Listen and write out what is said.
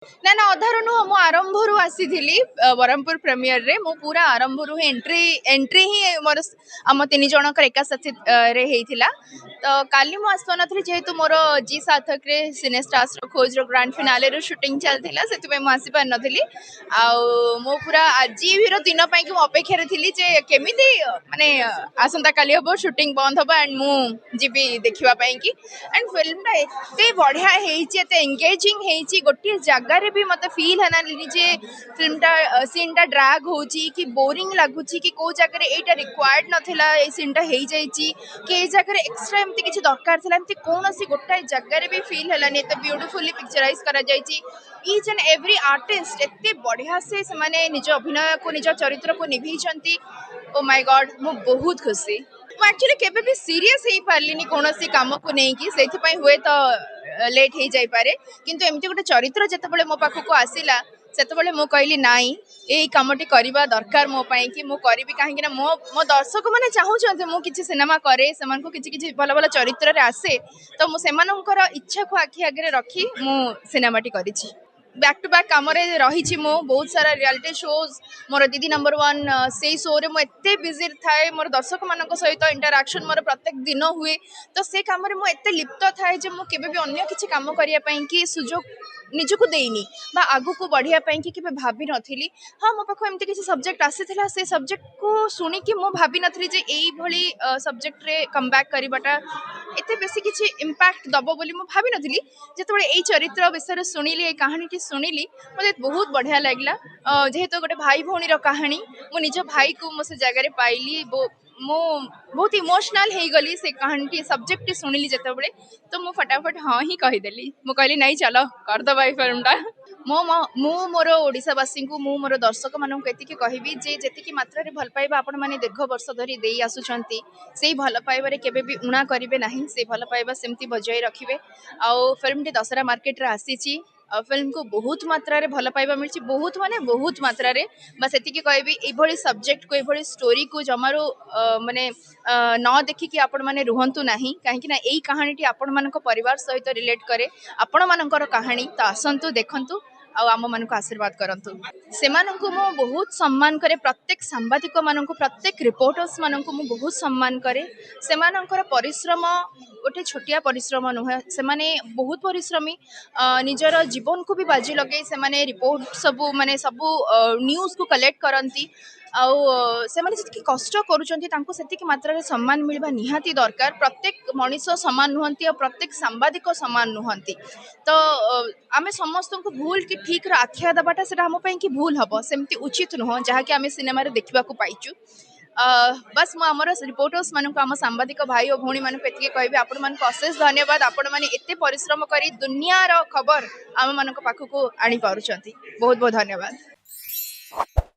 ना ना अधार नुह मु आरंभ रु आसी ब्रह्मपुर प्रीमियर रे मु पूरा आरंभ रु एंट्री एंट्री ही मोर आम तीन जनकर एका साथी रे हेइथिला तो काली मु आस नथली जेहेतु मोर जी सार्थक रे सिने स्टार्स रो खोज रो ग्रांड फिनाले रो शूटिंग चलथिला सेति पे मु आसी पार नथली आ मो पूरा आज रो दिन पई कि मु अपेक्षा रे थिली जे केमिति माने आसंता काली हबो शूटिंग बंद हबो एंड मु जीबी देखिबा पई कि एंड फिल्म टा एते बढ़िया हेइची एते एंगेजिंग हेइची गोटे जगह भी मत फील है जे फिल्म टा सीन टा ड्रैग होची कि बोरिंग लागुची कि को जगह एटा रिक्वायर्ड नथिला ए सीन टा हेइ जाईची कि ए जगह एक्स्ट्रा एमती किछि दरकार थिला एमती कोनोसी गोटाए जगह भी फील हलानी एते ब्यूटीफुली पिक्चराइज करा जाईची ईच एंड एवरी आर्टिस्ट एते बढ़िया से माने निज अभिनय को निज चरित्र को निभीचंती ओ माय गॉड मु बहुत खुशी मु एक्चुअली केबे भी सीरियस हेई पारलिनी कोनोसी काम को नै कि सेथि पई हुए तो लेट हो जाई पारे किंतु एमती गोटे चरित्र जेतेबेले मो पाखक आसिला सेतेबेले मु कहली नाई एई कामटी करबा दरकार मो पई कि मु करबी काहे कि ना मो दर्शक माने चाहूछन्ते मु किछि सिनेमा करे समान को किछि किछि भलो भलो चरित्र रे आसे तो मु सेमानकर इच्छा को आखि आगे रखी मु सिनेमाटी करिछि बैक टू बैक कम रही मो बहुत सारा रियलिटी शोज मोर दीदी नंबर 1 से शो रे मुझे बिजी थाए मोर दर्शक मान सहित इंटरक्शन मोर प्रत्येक दिन हुए तो से कम मुझे लिप्त थाए जे मु केबे भी अन्य किछि काम करिया पई कि सुजोग निजको देनी बा आगु को बढ़िया पई कि केबे भाबी नथिली हाँ मो पाखो एमती किछि सब्जेक्ट आसीथिला से सब्जेक्ट को सुनी कि मो भाबी नथली जे एई भली सब्जेक्ट रे कम बैक करबाटा एते बेसी किछि इंपैक्ट दबो बोली मो भाबी नथिली जेतबे एई चरित्र विषय सुनिली ए कहानी शुणिली मतलब बहुत बढ़िया लगला जेहेतु गोटे भाई भौणी कहानी मो निज भाई को मो से जगह पाइली मो बहुत इमोशनल हो गली से कहानी सब्जेक्ट शुणिली जितेबले तो मु फटाफट हाँ ही कहीदेली मु कहली नहीं चलो करदबा ये फिल्मटा मो मोर ओडिशावासी को मो मोर दर्शक मानक एतिकी कहबी जे जेतिकी मात्रा रे भल पाइबा आपण माने दीर्घ वर्ष धरी देई आसुचंती सेही भल पाइबारे केबे भी उणा करिवे नाही से भल पाइबा सेमती बजाय रखिवे आ फिल्म टी दशहरा मार्केट रे आसीची फिल्म को बहुत मात्रा रे भल पाइबा मिलची बहुत माने बहुत मात्रा रे बस एतिकी कहबी एभली सब्जेक्ट को एभली स्टोरी को जमारो माने न देखिकी आपण माने रुहंतु नाही काहे कि ना एई कहानीटी आपण मानक परिवार सहित रिलेट करे आपण मानकर कहानी तो आसंतु देखंतु आम मान आशीर्वाद करंतु सेमानंकु मु बहुत सम्मान करे प्रत्येक सांबादिक मानंकु प्रत्येक रिपोर्टर्स मानंकु मु बहुत सम्मान करे सेमानंकर परिश्रम गोटे छोटिया परिश्रम नुहे से माने बहुत परिश्रमी निजर जीवन को भी बाजी लगे से माने रिपोर्ट सबू माने सबू न्यूज को कलेक्ट करती से कष्ट करुँच मात्रा रे सम्मान मिलवा निहाती दरकार प्रत्येक मनीष समान नुहंती और प्रत्येक सांबादिक समान नुहंती तो आमे समस्त को भूल कि ठीक आख्या दबाटा से आम कि भूल हम सेमती उचित नुह जहाँकि आम सिनेमा देखा पाइचु बस मुझे रिपोर्टर्स मानक आम सांबादिक भाई और भौणी मानक एतिके कहबी आपण मानक अशेष धन्यवाद आपण माने एते परिश्रम करी दुनिया रो खबर आम मानक पाखक आनी पारुचंती बहुत बहुत धन्यवाद।